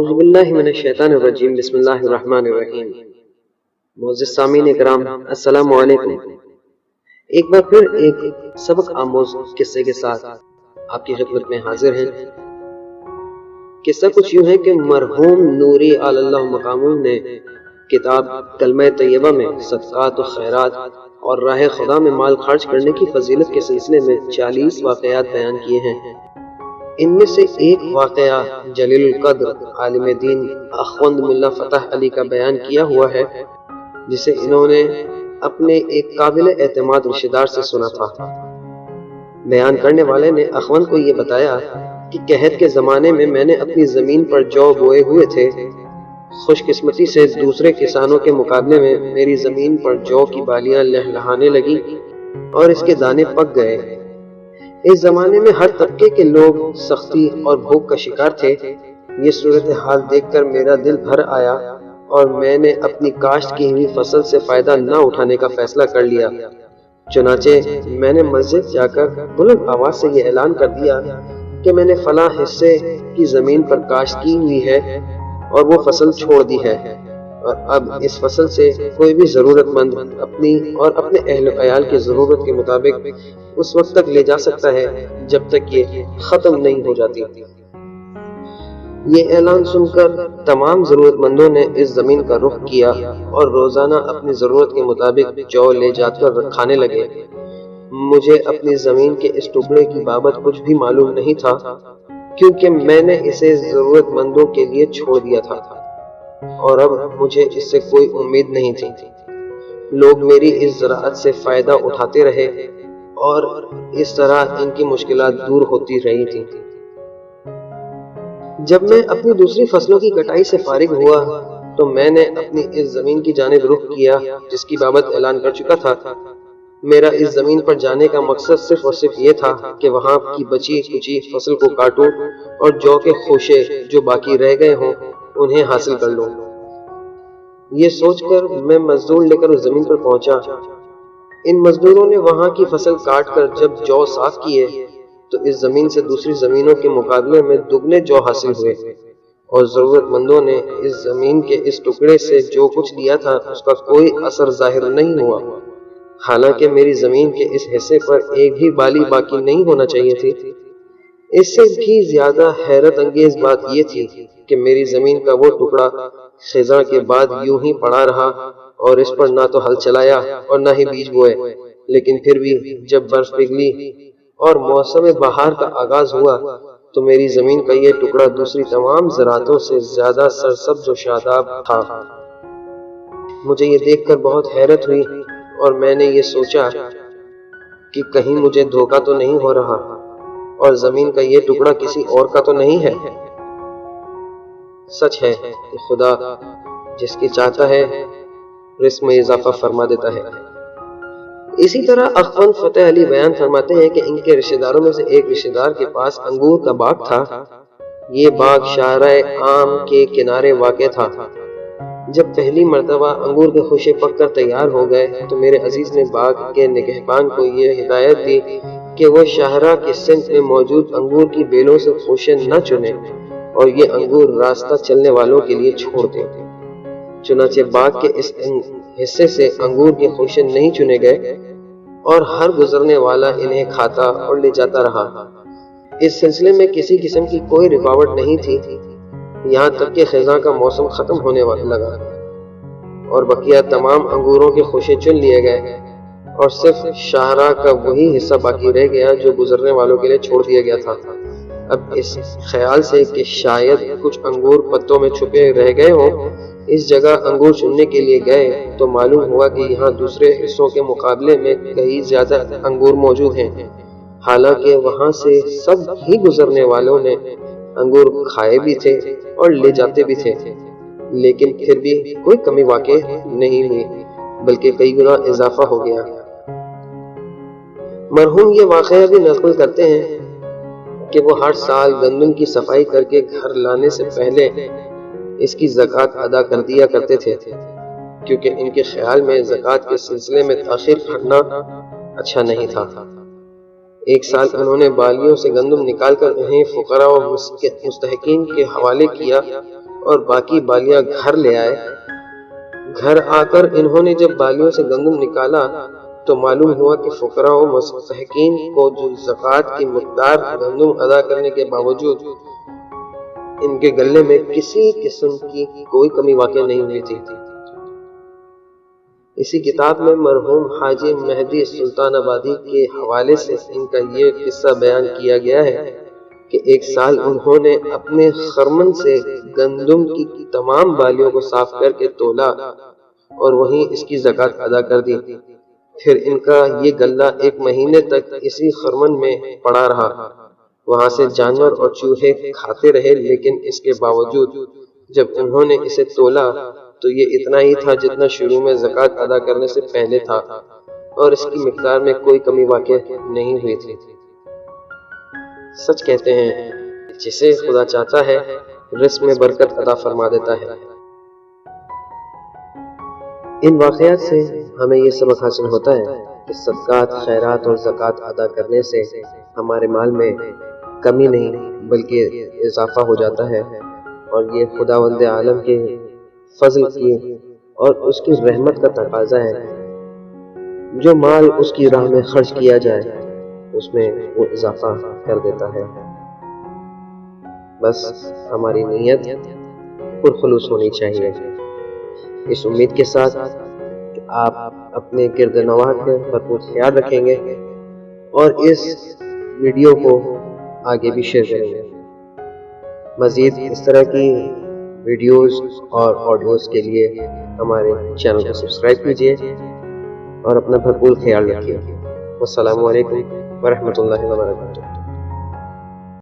اعوذ باللہ من الشیطان الرجیم بسم اللہ الرحمن الرحیم۔ معزز سامعین اکرام، السلام علیکم۔ ایک بار پھر ایک سبق آموز قصے کے ساتھ آپ کی خدمت میں حاضر ہیں۔ قصہ کچھ یوں ہے کہ مرحوم نوری علی اللہ مقامہ نے کتاب کلمہ طیبہ میں صدقات و خیرات اور راہ خدا میں مال خرچ کرنے کی فضیلت کے سلسلے میں 40 واقعات بیان کیے ہیں۔ ان میں سے ایک واقعہ جلیل القدر عالم دین اخوند ملا فتح علی کا بیان کیا ہوا ہے، جسے انہوں نے اپنے ایک قابل اعتماد رشتہ دار سے سنا تھا۔ بیان کرنے والے نے اخوند کو یہ بتایا کہ قحط کے زمانے میں میں نے اپنی زمین پر جو بوئے ہوئے تھے، خوش قسمتی سے دوسرے کسانوں کے مقابلے میں میری زمین پر جو کی بالیاں لہلہانے لگی اور اس کے دانے پک گئے۔ اس زمانے میں ہر طبقے کے لوگ سختی اور بھوک کا شکار تھے۔ یہ صورتحال دیکھ کر میرا دل بھر آیا اور میں نے اپنی کاشت کی ہوئی فصل سے فائدہ نہ اٹھانے کا فیصلہ کر لیا۔ چنانچہ میں نے مسجد جا کر بلند آواز سے یہ اعلان کر دیا کہ میں نے فلاں حصے کی زمین پر کاشت کی ہوئی ہے اور وہ فصل چھوڑ دی ہے، اور اب اس فصل سے کوئی بھی ضرورت مند اپنی اور اپنے اہل و عیال کی ضرورت کے مطابق اس وقت تک لے جا سکتا ہے جب تک یہ ختم نہیں ہو جاتی۔ یہ اعلان سن کر تمام ضرورت مندوں نے اس زمین کا رخ کیا اور روزانہ اپنی ضرورت کے مطابق جو لے جا کر کھانے لگے۔ مجھے اپنی زمین کے اس ٹکڑے کی بابت کچھ بھی معلوم نہیں تھا، کیونکہ میں نے اسے ضرورت مندوں کے لیے چھوڑ دیا تھا اور اب مجھے اس سے کوئی امید نہیں تھی۔ لوگ میری اس زراعت سے فائدہ اٹھاتے رہے اور اس طرح ان کی مشکلات دور ہوتی رہی تھی۔ جب میں اپنی دوسری فصلوں کی کٹائی سے فارغ ہوا تو میں نے اپنی اس زمین کی جانب رخ کیا جس کی بابت اعلان کر چکا تھا۔ میرا اس زمین پر جانے کا مقصد صرف اور صرف یہ تھا کہ وہاں کی بچی کچی فصل کو کاٹوں اور جو کے خوشے جو باقی رہ گئے ہوں انہیں حاصل کر لوں۔ یہ سوچ کر میں مزدور لے کر اس زمین پر پہنچا۔ ان مزدوروں نے وہاں کی فصل کاٹ کر جب جو صاف کیے تو اس زمین سے دوسری زمینوں کے مقابلے میں دگنے جو حاصل ہوئے، اور ضرورت مندوں نے اس زمین کے اس ٹکڑے سے جو کچھ لیا تھا اس کا کوئی اثر ظاہر نہیں ہوا۔ حالانکہ میری زمین کے اس حصے پر ایک بھی بالی باقی نہیں ہونا چاہیے تھی۔ اس سے بھی زیادہ حیرت انگیز بات یہ تھی کہ میری زمین کا وہ ٹکڑا خزاں کے بعد یوں ہی پڑا رہا اور اس پر نہ تو ہل چلایا اور نہ ہی بیج بوئے، لیکن پھر بھی جب برف پگھلی اور موسم بہار کا آغاز ہوا تو میری زمین کا یہ ٹکڑا دوسری تمام زراعتوں سے زیادہ سرسبز و شاداب تھا۔ مجھے یہ دیکھ کر بہت حیرت ہوئی اور میں نے یہ سوچا کہ کہیں مجھے دھوکہ تو نہیں ہو رہا اور زمین کا یہ ٹکڑا کسی اور کا تو نہیں ہے۔ سچ ہے کہ خدا جس کی چاہتا ہے رزق میں اضافہ فرما دیتا ہے۔ اسی طرح اخوند فتح علی بیان فرماتے ہیں کہ ان کے رشتہ داروں میں سے ایک رشتہ دار کے پاس انگور کا باغ تھا۔ یہ باغ شاہراہ عام کے کنارے واقع تھا۔ جب پہلی مرتبہ انگور کے خوشے پک کر تیار ہو گئے تو میرے عزیز نے باغ کے نگہبان کو یہ ہدایت دی کہ وہ شاہراہ کے سمت میں موجود انگور کی بیلوں سے خوشے نہ چنے اور یہ انگور راستہ چلنے والوں کے لیے چھوڑ دیں۔ چنانچہ باغ کے اس حصے سے انگور کے خوشے نہیں چنے گئے اور ہر گزرنے والا انہیں کھاتا اور لے جاتا رہا۔ اس سلسلے میں کسی قسم کی کوئی رکاوٹ نہیں تھی، یہاں تک کہ خزاں کا موسم ختم ہونے لگا اور بقیہ تمام انگوروں کے خوشے چن لیے گئے اور صرف شاہراہ کا وہی حصہ باقی رہ گیا جو گزرنے والوں کے لیے چھوڑ دیا گیا تھا۔ اب اس خیال سے کہ شاید کچھ انگور پتوں میں چھپے رہ گئے ہوں اس جگہ انگور چننے کے لیے گئے تو معلوم ہوا کہ یہاں دوسرے حصوں کے مقابلے میں کہیں زیادہ انگور موجود ہیں۔ حالانکہ وہاں سے سب ہی گزرنے والوں نے انگور کھائے بھی تھے اور لے جاتے بھی تھے، لیکن پھر بھی کوئی کمی واقع نہیں ہوئی بلکہ کئی گنا اضافہ ہو گیا۔ مرحوم یہ واقعہ بھی نقل کرتے ہیں کہ وہ ہر سال گندم کی صفائی کر کے گھر لانے سے پہلے اس کی زکوٰۃ ادا کر دیا کرتے تھے، کیونکہ ان کے خیال میں زکوٰۃ کے سلسلے میں تاخیر کرنا اچھا نہیں تھا۔ ایک سال انہوں نے بالیوں سے گندم نکال کر انہیں فقراء و مستحقین کے حوالے کیا اور باقی بالیاں گھر لے آئے۔ گھر آ کر انہوں نے جب بالیوں سے گندم نکالا تو معلوم ہوا کہ فقراء و مستحقین کو جو زکوٰۃ کی مقدار گندم ادا کرنے کے باوجود ان کے گلے میں کسی قسم کی کوئی کمی واقع نہیں ہوئی تھی۔ اسی کتاب میں مرحوم حاجی مہدی سلطان آبادی کے حوالے سے ان کا یہ قصہ بیان کیا گیا ہے کہ ایک سال انہوں نے اپنے خرمن سے گندم کی تمام بالیوں کو صاف کر کے تولا اور وہیں اس کی زکوٰۃ ادا کر دی۔ پھر ان کا یہ گلہ ایک مہینے تک اسی خرمن میں پڑا رہا۔ وہاں سے جانور اور چوہے کھاتے رہے، لیکن اس کے باوجود جب انہوں نے اسے تولا تو یہ اتنا ہی تھا جتنا شروع میں زکوٰۃ ادا کرنے سے پہلے تھا، اور اس کی مقدار میں کوئی کمی واقع نہیں ہوئی تھی۔ سچ کہتے ہیں جسے خدا چاہتا ہے رزق میں برکت عطا فرما دیتا ہے۔ ان واقعات سے ہمیں یہ سبق حاصل ہوتا ہے کہ صدقات، خیرات اور زکوٰۃ ادا کرنے سے ہمارے مال میں کمی نہیں بلکہ اضافہ ہو جاتا ہے، اور یہ خداوند عالم کے فضل کی اور اس کی رحمت کا تقاضا ہے۔ جو مال اس کی راہ میں خرچ کیا جائے اس میں وہ اضافہ کر دیتا ہے۔ بس ہماری نیت پرخلوص ہونی چاہیے۔ اس امید کے ساتھ کہ آپ اپنے گرد نواح کا بھرپور خیال رکھیں گے اور اس ویڈیو کو آگے بھی شیئر کریں گے۔ مزید اس طرح کی ویڈیوز اور آڈیوز کے لیے ہمارے چینل کو سبسکرائب کیجیے اور اپنا بھرپور خیال رکھیے۔ والسلام علیکم ورحمۃ اللہ وبرکاتہ۔